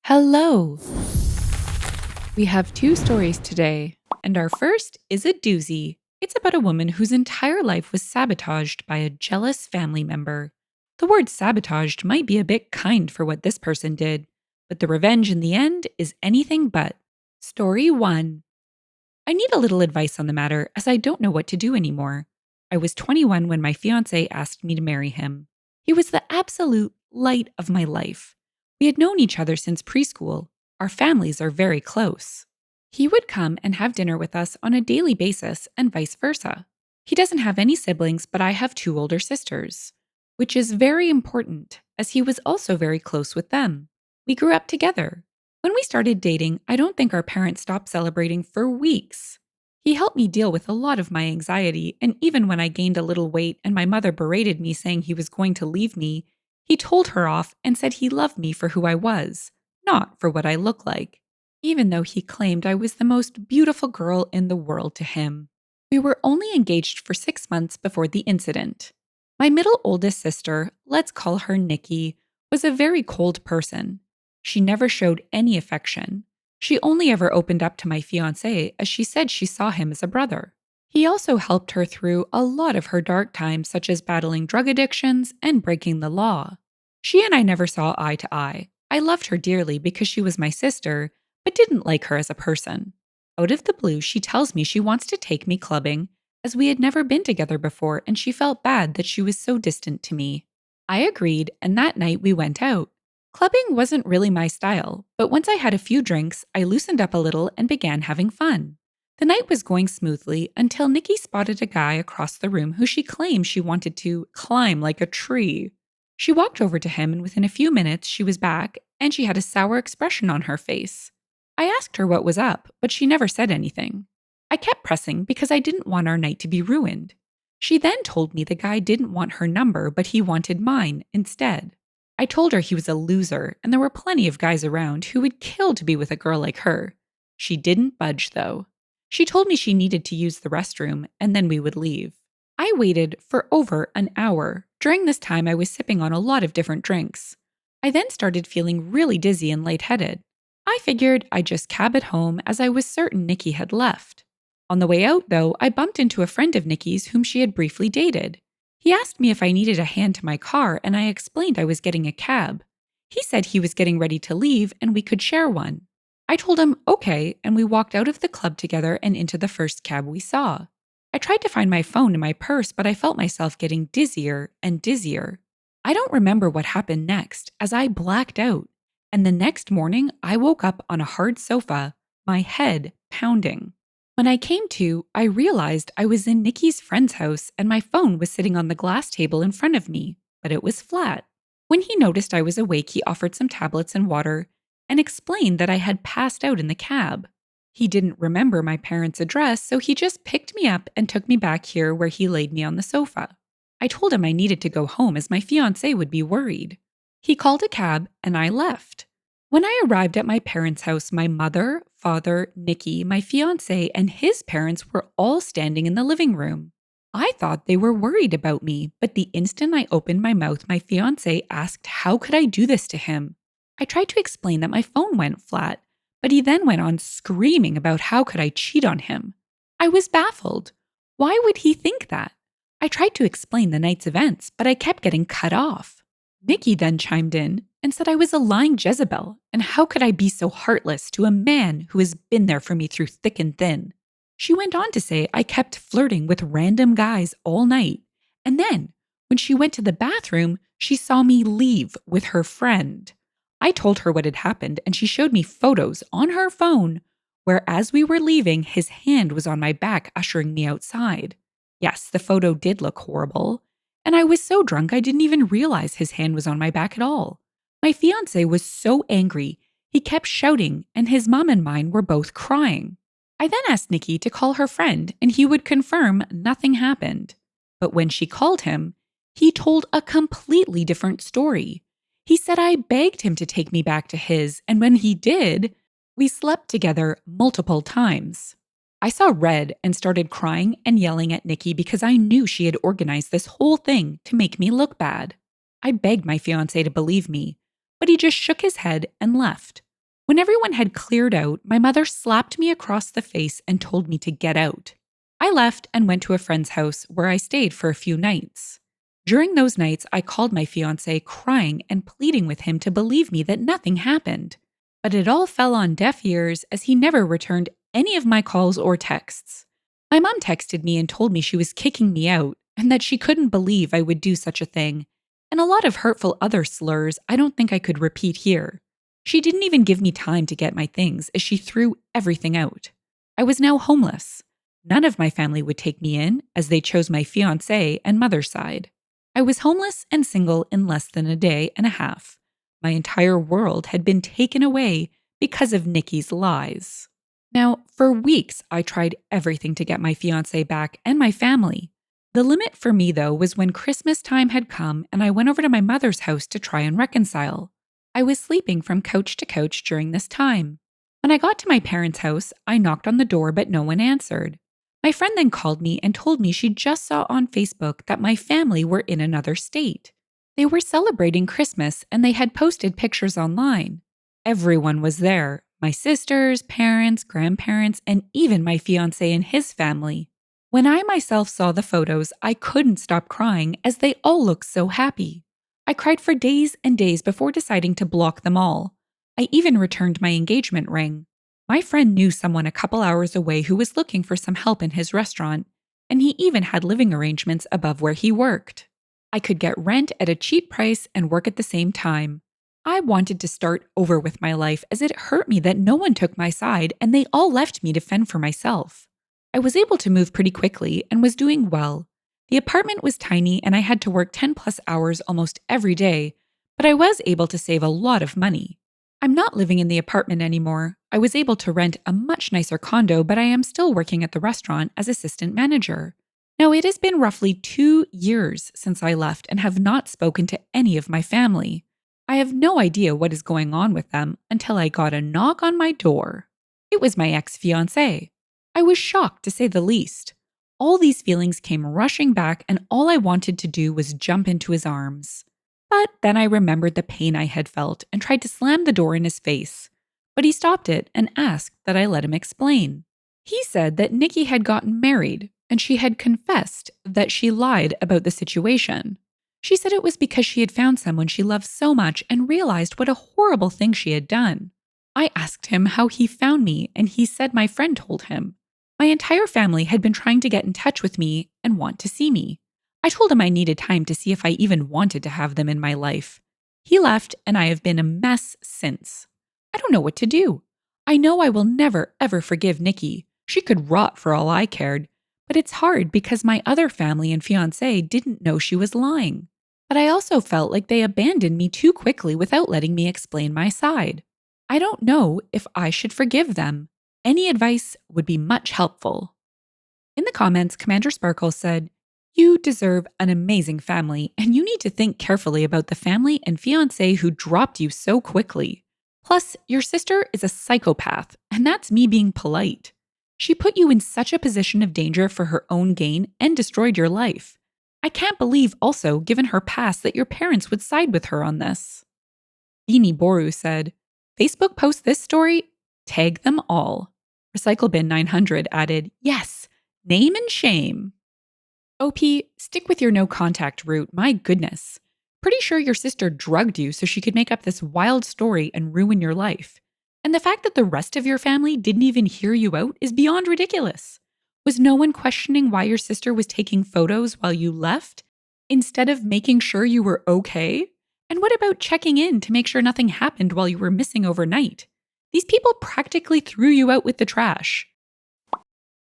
Hello! We have two stories today, and our first is a doozy. It's about a woman whose entire life was sabotaged by a jealous family member. The word sabotaged might be a bit kind for what this person did, but the revenge in the end is anything but. Story 1. I need a little advice on the matter as I don't know what to do anymore. I was 21 when my fiancé asked me to marry him. He was the absolute light of my life. We had known each other since preschool. Our families are very close. He would come and have dinner with us on a daily basis and vice versa. He doesn't have any siblings, but I have two older sisters, which is very important as he was also very close with them. We grew up together. When we started dating, I don't think our parents stopped celebrating for weeks. He helped me deal with a lot of my anxiety, and even when I gained a little weight and my mother berated me saying he was going to leave me, he told her off and said he loved me for who I was, not for what I look like, even though he claimed I was the most beautiful girl in the world to him. We were only engaged for 6 months before the incident. My middle oldest sister, let's call her Nikki, was a very cold person. She never showed any affection. She only ever opened up to my fiancé as she said she saw him as a brother. He also helped her through a lot of her dark times, such as battling drug addictions and breaking the law. She and I never saw eye to eye. I loved her dearly because she was my sister, but didn't like her as a person. Out of the blue, she tells me she wants to take me clubbing, as we had never been together before and she felt bad that she was so distant to me. I agreed, and that night we went out. Clubbing wasn't really my style, but once I had a few drinks, I loosened up a little and began having fun. The night was going smoothly until Nikki spotted a guy across the room who she claimed she wanted to climb like a tree. She walked over to him, and within a few minutes she was back, and she had a sour expression on her face. I asked her what was up, but she never said anything. I kept pressing because I didn't want our night to be ruined. She then told me the guy didn't want her number, but he wanted mine instead. I told her he was a loser, and there were plenty of guys around who would kill to be with a girl like her. She didn't budge, though. She told me she needed to use the restroom, and then we would leave. I waited for over an hour. During this time, I was sipping on a lot of different drinks. I then started feeling really dizzy and lightheaded. I figured I'd just cab it home as I was certain Nikki had left. On the way out, though, I bumped into a friend of Nikki's whom she had briefly dated. He asked me if I needed a hand to my car, and I explained I was getting a cab. He said he was getting ready to leave and we could share one. I told him okay, and we walked out of the club together and into the first cab we saw. I tried to find my phone in my purse, but I felt myself getting dizzier and dizzier. I don't remember what happened next, as I blacked out, and the next morning I woke up on a hard sofa, my head pounding. When I came to, I realized I was in Nikki's friend's house and my phone was sitting on the glass table in front of me, but it was flat. When he noticed I was awake, he offered some tablets and water and explained that I had passed out in the cab. He didn't remember my parents' address, so he just picked me up and took me back here where he laid me on the sofa. I told him I needed to go home as my fiancé would be worried. He called a cab and I left. When I arrived at my parents' house, my mother, father, Nikki, my fiancé, and his parents were all standing in the living room. I thought they were worried about me, but the instant I opened my mouth, my fiancé asked how could I do this to him. I tried to explain that my phone went flat, but he then went on screaming about how could I cheat on him. I was baffled. Why would he think that? I tried to explain the night's events, but I kept getting cut off. Nikki then chimed in and said I was a lying Jezebel, and how could I be so heartless to a man who has been there for me through thick and thin. She went on to say I kept flirting with random guys all night, and then, when she went to the bathroom, she saw me leave with her friend. I told her what had happened, and she showed me photos on her phone where, as we were leaving, his hand was on my back, ushering me outside. Yes, the photo did look horrible, and I was so drunk I didn't even realize his hand was on my back at all. My fiancé was so angry, he kept shouting, and his mom and mine were both crying. I then asked Nikki to call her friend, and he would confirm nothing happened. But when she called him, he told a completely different story. He said I begged him to take me back to his, and when he did, we slept together multiple times. I saw red and started crying and yelling at Nikki because I knew she had organized this whole thing to make me look bad. I begged my fiancé to believe me, but he just shook his head and left. When everyone had cleared out, my mother slapped me across the face and told me to get out. I left and went to a friend's house where I stayed for a few nights. During those nights, I called my fiancé crying and pleading with him to believe me that nothing happened. But it all fell on deaf ears as he never returned any of my calls or texts. My mom texted me and told me she was kicking me out and that she couldn't believe I would do such a thing, and a lot of hurtful other slurs I don't think I could repeat here. She didn't even give me time to get my things as she threw everything out. I was now homeless. None of my family would take me in as they chose my fiancé and mother's side. I was homeless and single in less than a day and a half. My entire world had been taken away because of Nikki's lies. Now, for weeks, I tried everything to get my fiancé back and my family. The limit for me, though, was when Christmas time had come and I went over to my mother's house to try and reconcile. I was sleeping from couch to couch during this time. When I got to my parents' house, I knocked on the door, but no one answered. My friend then called me and told me she just saw on Facebook that my family were in another state. They were celebrating Christmas and they had posted pictures online. Everyone was there: my sisters, parents, grandparents, and even my fiancé and his family. When I myself saw the photos, I couldn't stop crying as they all looked so happy. I cried for days and days before deciding to block them all. I even returned my engagement ring. My friend knew someone a couple hours away who was looking for some help in his restaurant, and he even had living arrangements above where he worked. I could get rent at a cheap price and work at the same time. I wanted to start over with my life as it hurt me that no one took my side and they all left me to fend for myself. I was able to move pretty quickly and was doing well. The apartment was tiny and I had to work 10+ hours almost every day, but I was able to save a lot of money. I'm not living in the apartment anymore. I was able to rent a much nicer condo, but I am still working at the restaurant as assistant manager. Now, it has been roughly 2 years since I left and have not spoken to any of my family. I have no idea what is going on with them until I got a knock on my door. It was my ex-fiancé. I was shocked, to say the least. All these feelings came rushing back, and all I wanted to do was jump into his arms. But then I remembered the pain I had felt and tried to slam the door in his face. But he stopped it and asked that I let him explain. He said that Nikki had gotten married and she had confessed that she lied about the situation. She said it was because she had found someone she loved so much and realized what a horrible thing she had done. I asked him how he found me, and he said my friend told him. My entire family had been trying to get in touch with me and want to see me. I told him I needed time to see if I even wanted to have them in my life. He left, and I have been a mess since. I don't know what to do. I know I will never, ever forgive Nikki. She could rot for all I cared. But it's hard because my other family and fiancé didn't know she was lying. But I also felt like they abandoned me too quickly without letting me explain my side. I don't know if I should forgive them. Any advice would be much helpful. In the comments, Commander Sparkle said, "You deserve an amazing family, and you need to think carefully about the family and fiancé who dropped you so quickly. Plus, your sister is a psychopath, and that's me being polite. She put you in such a position of danger for her own gain and destroyed your life. I can't believe also, given her past, that your parents would side with her on this." Beanie Boru said, "Facebook post this story? Tag them all." Recycle Bin 900 added, "Yes, name and shame." OP, stick with your no contact route, my goodness. Pretty sure your sister drugged you so she could make up this wild story and ruin your life. And the fact that the rest of your family didn't even hear you out is beyond ridiculous. Was no one questioning why your sister was taking photos while you left, instead of making sure you were okay? And what about checking in to make sure nothing happened while you were missing overnight? These people practically threw you out with the trash.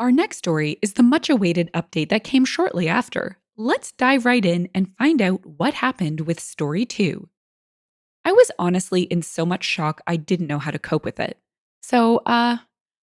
Our next story is the much-awaited update that came shortly after. Let's dive right in and find out what happened with Story 2. I was honestly in so much shock I didn't know how to cope with it. So, I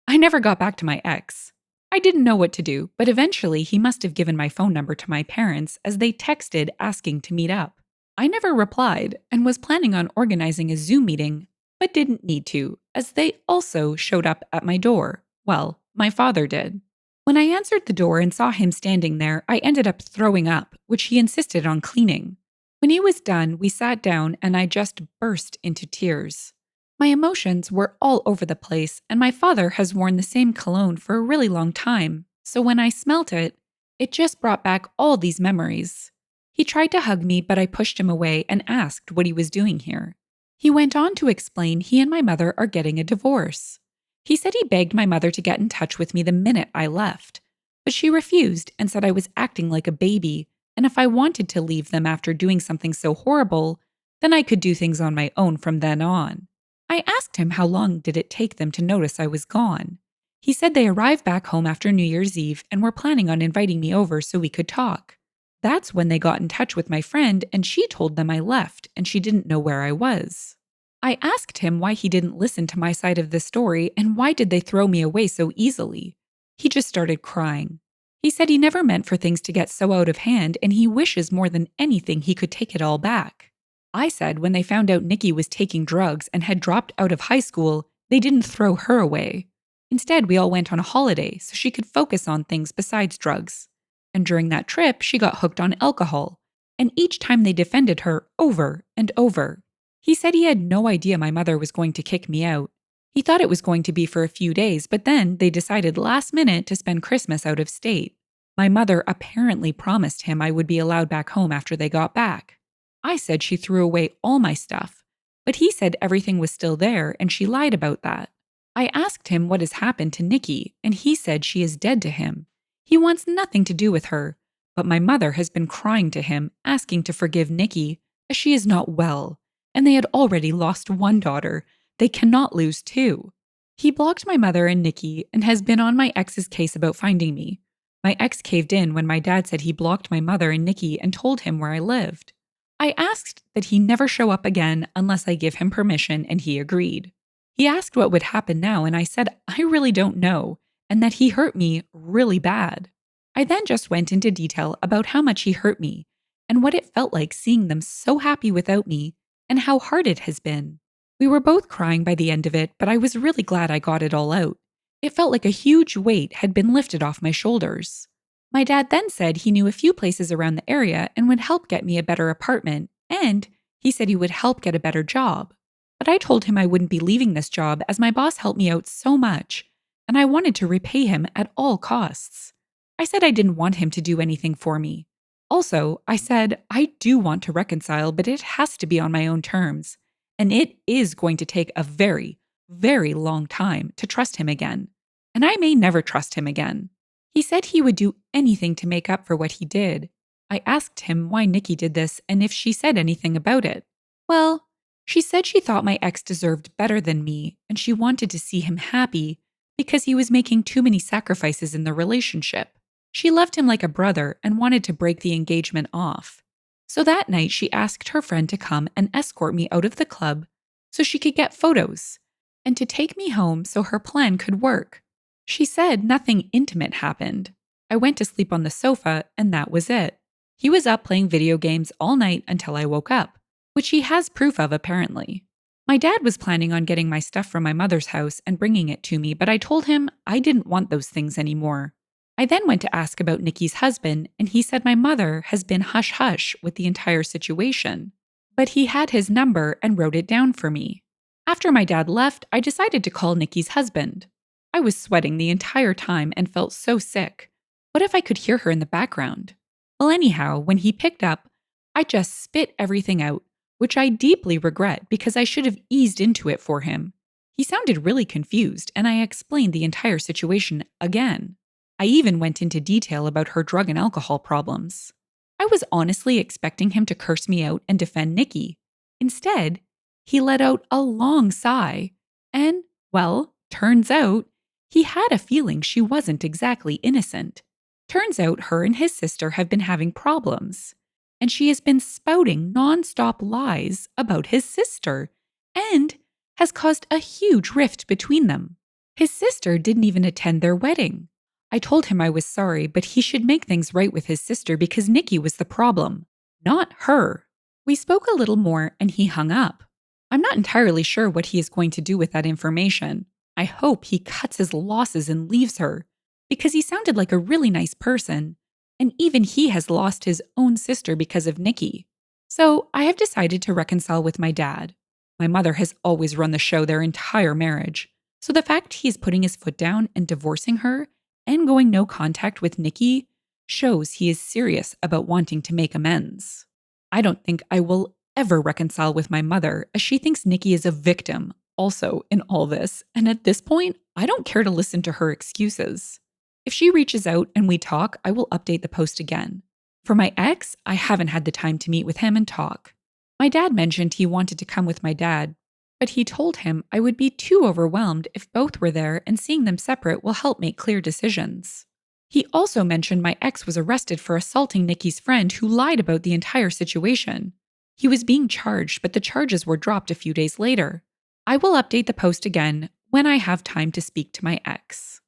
never got back to my ex. I didn't know what to do, but eventually he must have given my phone number to my parents as they texted asking to meet up. I never replied and was planning on organizing a Zoom meeting, but didn't need to, as they also showed up at my door. Well, my father did. When I answered the door and saw him standing there, I ended up throwing up, which he insisted on cleaning. When he was done, we sat down and I just burst into tears. My emotions were all over the place, and my father has worn the same cologne for a really long time, so when I smelt it, it just brought back all these memories. He tried to hug me, but I pushed him away and asked what he was doing here. He went on to explain he and my mother are getting a divorce. He said he begged my mother to get in touch with me the minute I left, but she refused and said I was acting like a baby, and if I wanted to leave them after doing something so horrible, then I could do things on my own from then on. I asked him how long did it take them to notice I was gone. He said they arrived back home after New Year's Eve and were planning on inviting me over so we could talk. That's when they got in touch with my friend and she told them I left and she didn't know where I was. I asked him why he didn't listen to my side of the story and why did they throw me away so easily. He just started crying. He said he never meant for things to get so out of hand and he wishes more than anything he could take it all back. I said when they found out Nikki was taking drugs and had dropped out of high school, they didn't throw her away. Instead, we all went on a holiday so she could focus on things besides drugs. And during that trip, she got hooked on alcohol. And each time they defended her over and over. He said he had no idea my mother was going to kick me out. He thought it was going to be for a few days, but then they decided last minute to spend Christmas out of state. My mother apparently promised him I would be allowed back home after they got back. I said she threw away all my stuff, but he said everything was still there and she lied about that. I asked him what has happened to Nikki, and he said she is dead to him. He wants nothing to do with her, but my mother has been crying to him, asking to forgive Nikki, as she is not well, and they had already lost one daughter. They cannot lose two. He blocked my mother and Nikki and has been on my ex's case about finding me. My ex caved in when my dad said he blocked my mother and Nikki and told him where I lived. I asked that he never show up again unless I give him permission, and he agreed. He asked what would happen now, and I said I really don't know, and that he hurt me really bad. I then just went into detail about how much he hurt me, and what it felt like seeing them so happy without me, and how hard it has been. We were both crying by the end of it, but I was really glad I got it all out. It felt like a huge weight had been lifted off my shoulders. My dad then said he knew a few places around the area and would help get me a better apartment, and he said he would help get a better job. But I told him I wouldn't be leaving this job as my boss helped me out so much, and I wanted to repay him at all costs. I said I didn't want him to do anything for me. Also, I said I do want to reconcile, but it has to be on my own terms, and it is going to take a very, very long time to trust him again, and I may never trust him again. He said he would do anything to make up for what he did. I asked him why Nikki did this and if she said anything about it. Well, she said she thought my ex deserved better than me and she wanted to see him happy because he was making too many sacrifices in the relationship. She loved him like a brother and wanted to break the engagement off. So that night she asked her friend to come and escort me out of the club so she could get photos and to take me home so her plan could work. She said nothing intimate happened. I went to sleep on the sofa, and that was it. He was up playing video games all night until I woke up, which he has proof of apparently. My dad was planning on getting my stuff from my mother's house and bringing it to me, but I told him I didn't want those things anymore. I then went to ask about Nikki's husband, and he said my mother has been hush-hush with the entire situation. But he had his number and wrote it down for me. After my dad left, I decided to call Nikki's husband. I was sweating the entire time and felt so sick. What if I could hear her in the background? Well, anyhow, when he picked up, I just spit everything out, which I deeply regret because I should have eased into it for him. He sounded really confused, and I explained the entire situation again. I even went into detail about her drug and alcohol problems. I was honestly expecting him to curse me out and defend Nikki. Instead, he let out a long sigh, and, well, turns out, he had a feeling she wasn't exactly innocent. Turns out her and his sister have been having problems, and she has been spouting nonstop lies about his sister and has caused a huge rift between them. His sister didn't even attend their wedding. I told him I was sorry, but he should make things right with his sister because Nikki was the problem, not her. We spoke a little more and he hung up. I'm not entirely sure what he is going to do with that information. I hope he cuts his losses and leaves her, because he sounded like a really nice person, and even he has lost his own sister because of Nikki. So I have decided to reconcile with my dad. My mother has always run the show their entire marriage. So the fact he is putting his foot down and divorcing her and going no contact with Nikki shows he is serious about wanting to make amends. I don't think I will ever reconcile with my mother, as she thinks Nikki is a victim also in all this, and at this point, I don't care to listen to her excuses. If she reaches out and we talk, I will update the post again. For my ex, I haven't had the time to meet with him and talk. My dad mentioned he wanted to come with my dad, but he told him I would be too overwhelmed if both were there, and seeing them separate will help make clear decisions. He also mentioned my ex was arrested for assaulting Nikki's friend who lied about the entire situation. He was being charged, but the charges were dropped a few days later. I will update the post again when I have time to speak to my ex.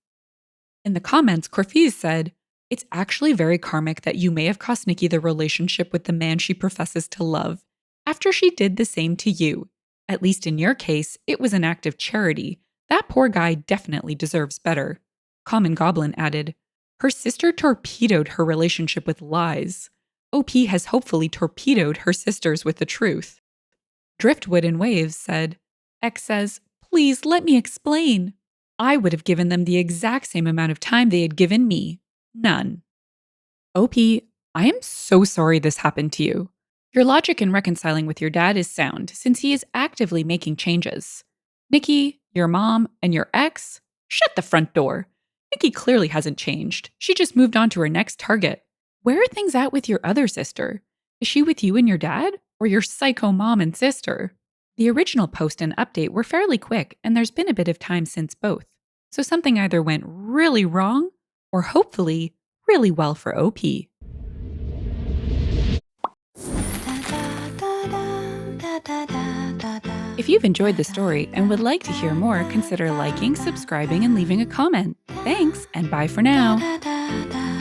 In the comments, Corfiz said, "It's actually very karmic that you may have cost Nikki the relationship with the man she professes to love, after she did the same to you. At least in your case, it was an act of charity. That poor guy definitely deserves better." Common Goblin added, "Her sister torpedoed her relationship with lies. OP has hopefully torpedoed her sisters with the truth." Driftwood and Waves said, "X says, please let me explain. I would have given them the exact same amount of time they had given me. None." OP, I am so sorry this happened to you. Your logic in reconciling with your dad is sound, since he is actively making changes. Nikki, your mom, and your ex? Shut the front door. Nikki clearly hasn't changed. She just moved on to her next target. Where are things at with your other sister? Is she with you and your dad? Or your psycho mom and sister? The original post and update were fairly quick, and there's been a bit of time since both. So something either went really wrong, or hopefully really well for OP. If you've enjoyed the story and would like to hear more, consider liking, subscribing, and leaving a comment. Thanks, and bye for now.